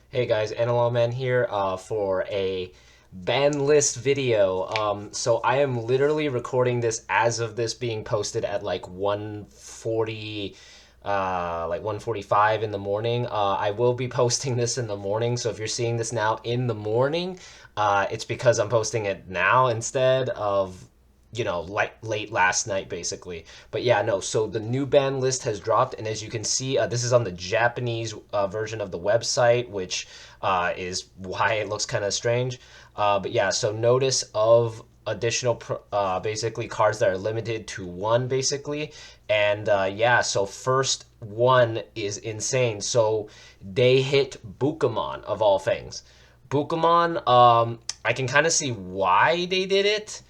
Hey guys, Analogman here for a ban list video. So I am literally recording this as of this being posted at like 1:40, like 1:45 in the morning. I will be posting this in the morning, so if you're seeing this now in the morning, it's because I'm posting it now instead of like late last night basically. But yeah, no, so the new ban list has dropped, and as you can see, this is on the Japanese version of the website, which is why it looks kind of strange. But yeah, so notice of additional basically cards that are limited to one basically. And yeah, so first one is insane. So they hit Bukamon of all things. Bukamon, I can kind of see why they did it.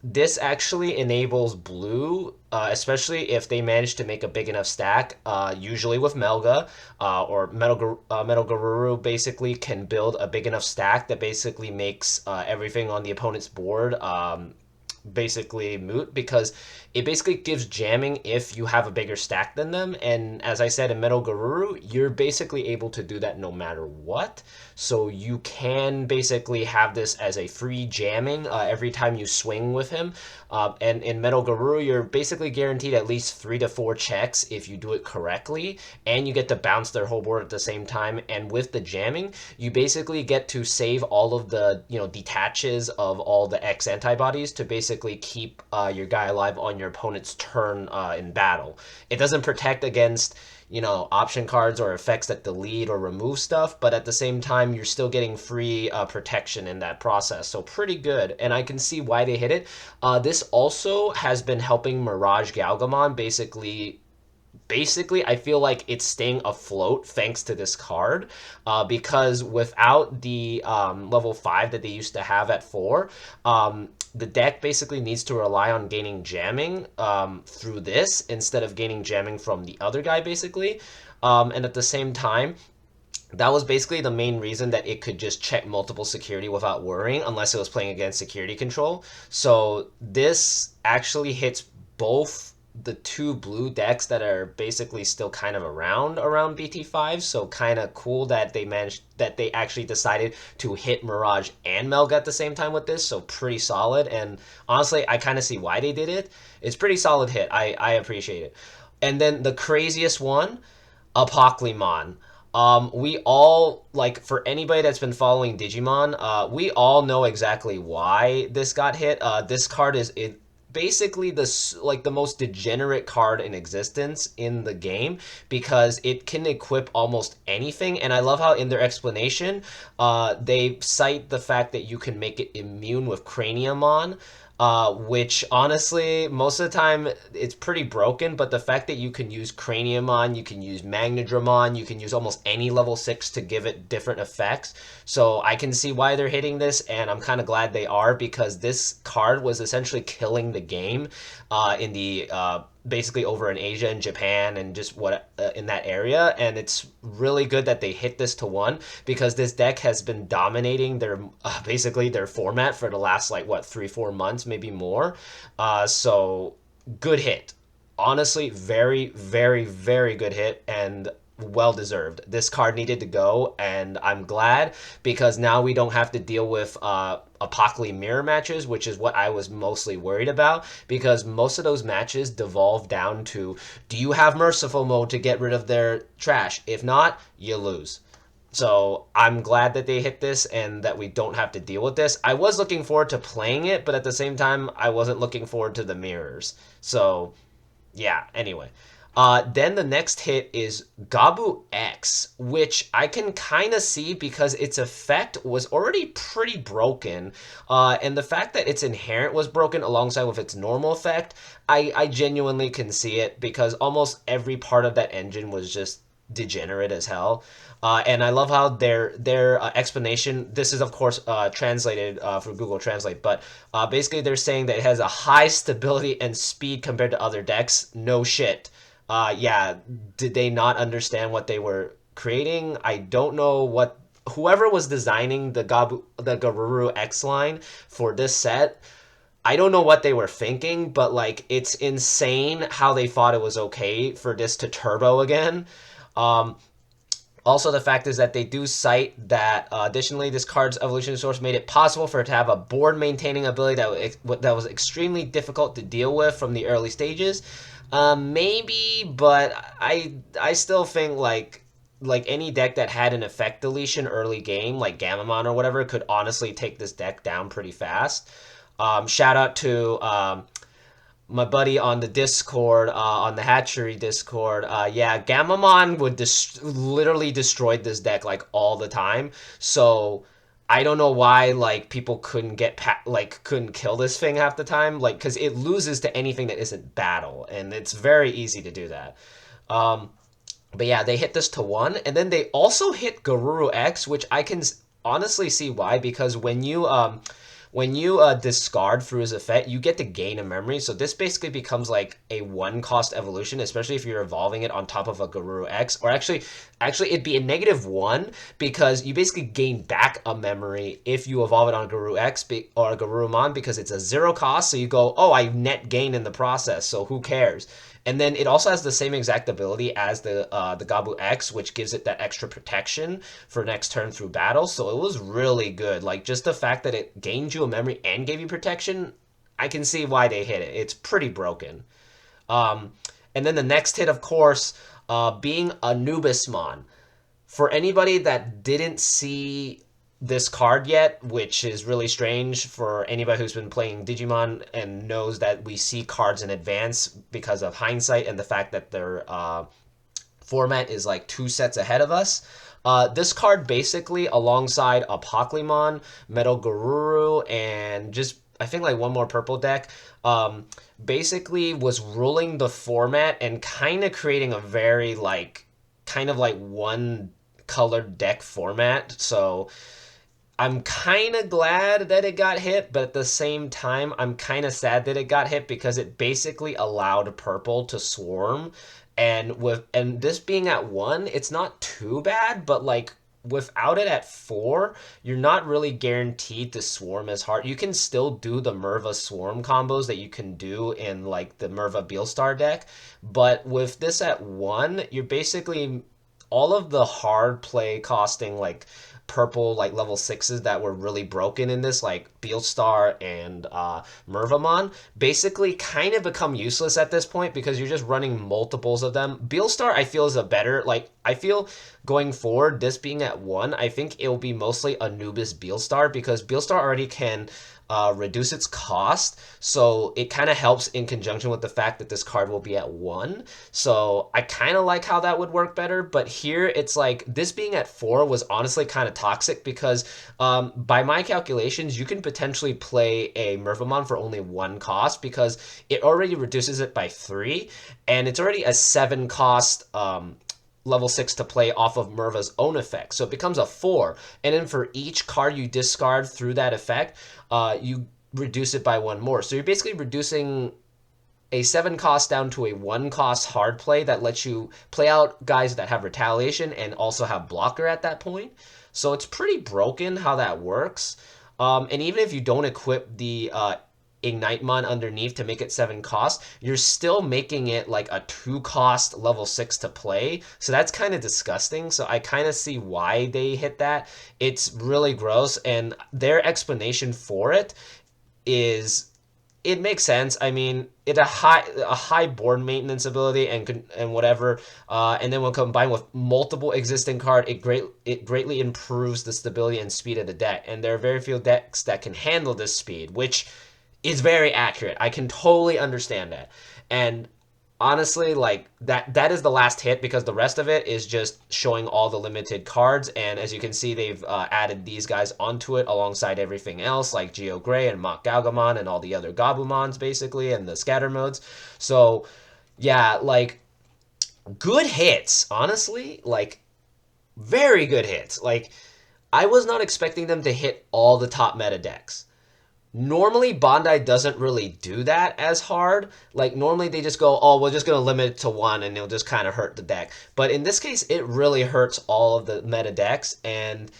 This actually enables blue, especially if they manage to make a big enough stack. Usually with Melga or Metal Garuru, basically can build a big enough stack that basically makes everything on the opponent's board basically moot, because it basically gives jamming if you have a bigger stack than them. And as I said in Metal Garuru, you're basically able to do that no matter what. So you can basically have this as a free jamming every time you swing with him. And in Metal Garuru, you're basically guaranteed at least 3 to 4 checks if you do it correctly, and you get to bounce their whole board at the same time. And with the jamming, you basically get to save all of the detaches of all the X antibodies to basically keep your guy alive on your opponent's turn in battle. It doesn't protect against option cards or effects that delete or remove stuff, but at the same time, you're still getting free protection in that process. So pretty good, and I can see why they hit it. This also has been helping Mirage Galgamon basically I feel like it's staying afloat thanks to this card, because without the level 5 that they used to have at 4, the deck basically needs to rely on gaining jamming through this instead of gaining jamming from the other guy basically. And at the same time, that was basically the main reason that it could just check multiple security without worrying, unless it was playing against security control. So this actually hits both the two blue decks that are basically still kind of around BT5. So kind of cool that they actually decided to hit Mirage and Melga at the same time with this. So pretty solid, and honestly, I kind of see why they did it. It's pretty solid hit. I appreciate it. And then the craziest one, Apoclymon. We all, like, for anybody that's been following Digimon, we all know exactly why this got hit. This card is basically the most degenerate card in existence in the game, because it can equip almost anything. And I love how in their explanation, they cite the fact that you can make it immune with Craniumon, which honestly, most of the time, it's pretty broken. But the fact that you can use Craniumon, you can use Magnadramon, you can use almost any level 6 to give it different effects. So I can see why they're hitting this, and I'm kind of glad they are, because this card was essentially killing the game in the basically over in Asia and Japan and just what in that area. And it's really good that they hit this to one, because this deck has been dominating their basically their format for the last like what 3 4 months, maybe more. So good hit, honestly, very very very good hit, and well deserved. This card needed to go, and I'm glad, because now we don't have to deal with Apocalypse mirror matches, which is what I was mostly worried about, because most of those matches devolve down to, do you have merciful mode to get rid of their trash? If not, you lose. So I'm glad that they hit this and that we don't have to deal with this. I was looking forward to playing it, but at the same time, I wasn't looking forward to the mirrors. So yeah, anyway. Then the next hit is Gabu X, which I can kind of see because its effect was already pretty broken. And the fact that its inherent was broken alongside with its normal effect, I genuinely can see it, because almost every part of that engine was just degenerate as hell. And I love how their explanation. This is of course translated for Google Translate, but basically they're saying that it has a high stability and speed compared to other decks. No shit. Yeah, did they not understand what they were creating? I don't know what whoever was designing the Garuru X line for this set. I don't know what they were thinking, but like it's insane how they thought it was okay for this to turbo again. Um, Also, the fact is that they do cite that additionally, this card's evolution source made it possible for it to have a board maintaining ability that was extremely difficult to deal with from the early stages. Maybe, but I still think like any deck that had an effect deletion early game, like Gamamon or whatever, could honestly take this deck down pretty fast. Shout out to my buddy on the Discord, on the Hatchery Discord. Yeah, Gamamon would literally destroy this deck like all the time. So I don't know why like people couldn't couldn't kill this thing half the time, like because it loses to anything that isn't battle, and it's very easy to do that. Um, but yeah, they hit this to one, and then they also hit Garuru X, which I can honestly see why, because when you discard through his effect, you get to gain a memory. So this basically becomes like a one cost evolution, especially if you're evolving it on top of a Garuru X. Or actually it'd be a -1 because you basically gain back a memory if you evolve it on Garuru X or a Garurumon because it's a 0 cost. So you go, oh, I net gain in the process. So who cares? And then it also has the same exact ability as the Gabu X, which gives it that extra protection for next turn through battle. So it was really good. Like just the fact that it gained you a memory and gave you protection, I can see why they hit it. It's pretty broken. Um, and then the next hit, of course, being Anubismon. For anybody that didn't see this card yet, which is really strange for anybody who's been playing Digimon and knows that we see cards in advance because of hindsight and the fact that their format is like 2 sets ahead of us. This card basically, alongside Apoclymon, Metal Garuru, and just I think like one more purple deck, basically was ruling the format and kind of creating a very kind of like one colored deck format. So I'm kind of glad that it got hit, but at the same time, I'm kind of sad that it got hit because it basically allowed purple to swarm. And this being at 1, it's not too bad, but like without it at 4, you're not really guaranteed to swarm as hard. You can still do the Merva swarm combos that you can do in like the Merva Beelstar deck, but with this at 1, you're basically all of the hard play costing like purple like level 6s that were really broken in this, like Beelstar and Mervamon, basically kind of become useless at this point because you're just running multiples of them. Beelstar I feel is a better, like I feel going forward, this being at 1, I think it will be mostly Anubis Beelstar because Beelstar already can reduce its cost, so it kind of helps in conjunction with the fact that this card will be at 1. So I kind of like how that would work better, but here it's like this being at 4 was honestly kind of toxic because by my calculations, you can potentially play a Mervamon for only 1 cost because it already reduces it by 3, and it's already a 7 cost level 6 to play off of Merva's own effect. So it becomes a 4. And then for each card you discard through that effect, you reduce it by 1 more. So you're basically reducing a 7 cost down to a 1 cost hard play that lets you play out guys that have retaliation and also have blocker at that point. So it's pretty broken how that works. And even if you don't equip the Ignitemon underneath to make it 7 cost, you're still making it like a 2 cost level 6 to play. So that's kind of disgusting. So I kind of see why they hit that. It's really gross, and their explanation for it is it makes sense. I mean, it a high board maintenance ability and whatever, and then when combined with multiple existing card, it greatly improves the stability and speed of the deck. And there are very few decks that can handle this speed, which is very accurate. I can totally understand that. And honestly, like that is the last hit because the rest of it is just showing all the limited cards. And as you can see, they've added these guys onto it alongside everything else, like Geo Gray and Mach Galgamon and all the other Gabumons, basically, and the scatter modes. So yeah, like good hits, honestly, like very good hits. Like I was not expecting them to hit all the top meta decks. Normally, Bandai doesn't really do that as hard. Like, normally they just go, oh, we're just going to limit it to 1, and it'll just kind of hurt the deck. But in this case, it really hurts all of the meta decks, and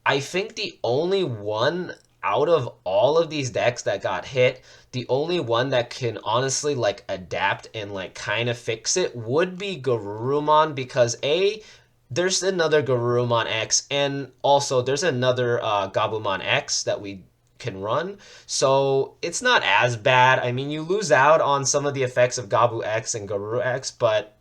I think the only one out of all of these decks that got hit, the only one that can honestly, like, adapt and, like, kind of fix it would be Garurumon, because A, There's another Garurumon X, and also there's another Gabumon X that we can run. So it's not as bad. I mean, you lose out on some of the effects of Gabu X and Garuru X, but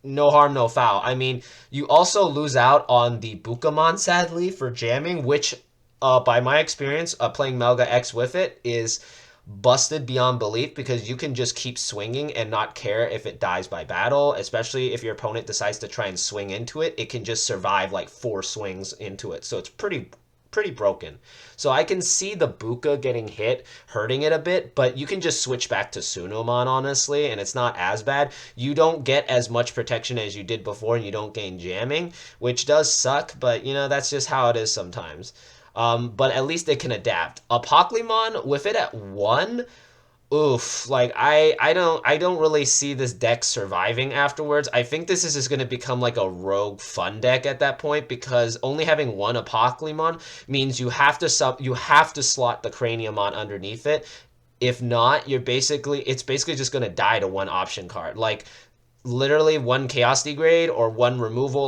no harm, no foul. I mean, you also lose out on the Bukamon, sadly, for jamming, which, by my experience, playing Melga X with it is busted beyond belief because you can just keep swinging and not care if it dies by battle, especially if your opponent decides to try and swing into it. It can just survive like 4 swings into it. So it's pretty broken. So I can see the Buka getting hit, hurting it a bit, but you can just switch back to Sunomon, honestly, and it's not as bad. You don't get as much protection as you did before, and you don't gain jamming, which does suck, but that's just how it is sometimes. But at least they can adapt. A Pokemon with it at 1, oof, like I don't really see this deck surviving afterwards. I think this is just going to become like a rogue fun deck at that point because only having one Apoclymon means you have to slot the Craniumon underneath it. If not, it's basically just going to die to one option card. Like literally one chaos degrade or one removal,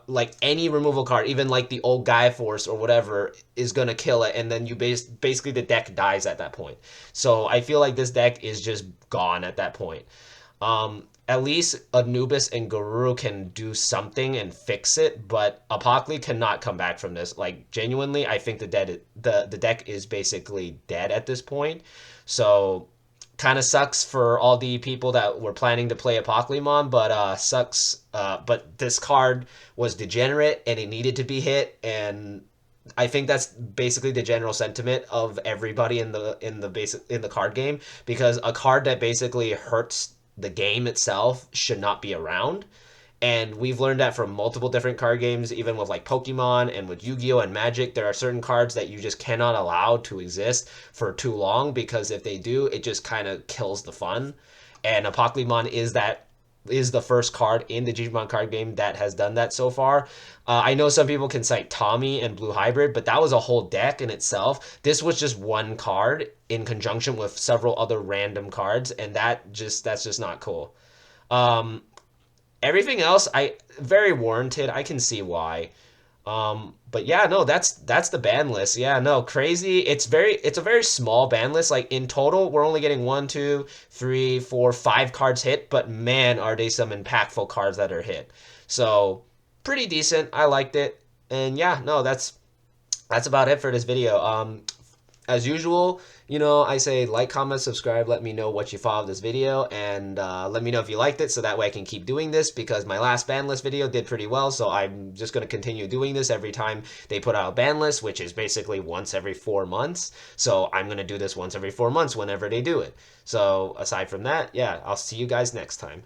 like any removal card, even like the old Gaia Force or whatever, is gonna kill it, and then basically the deck dies at that point. So I feel like this deck is just gone at that point. At least Anubis and Guru can do something and fix it, but Apocly cannot come back from this. Like genuinely, I think the deck is basically dead at this point. So kind of sucks for all the people that were planning to play Apoclymon, but sucks. But this card was degenerate and it needed to be hit, and I think that's basically the general sentiment of everybody in the card game because a card that basically hurts the game itself should not be around. And we've learned that from multiple different card games, even with like Pokemon and with Yu-Gi-Oh! And Magic. There are certain cards that you just cannot allow to exist for too long because if they do, it just kind of kills the fun. And a Pokemon is the first card in the Digimon card game that has done that so far. I know some people can cite Tommy and Blue Hybrid, but that was a whole deck in itself. This was just one card in conjunction with several other random cards, and that's just not cool. Um, Everything else, I very warranted. I can see why. But yeah, no, that's the ban list. Yeah, no, crazy. It's a very small ban list. Like in total, we're only getting 1, 2, 3, 4, 5 cards hit, but man, are they some impactful cards that are hit. So pretty decent. I liked it. And yeah, no, that's about it for this video. As usual, I say like, comment, subscribe, let me know what you thought of this video, and let me know if you liked it so that way I can keep doing this because my last ban list video did pretty well, so I'm just going to continue doing this every time they put out a ban list, which is basically once every 4 months. So I'm going to do this once every 4 months whenever they do it. So aside from that, yeah, I'll see you guys next time.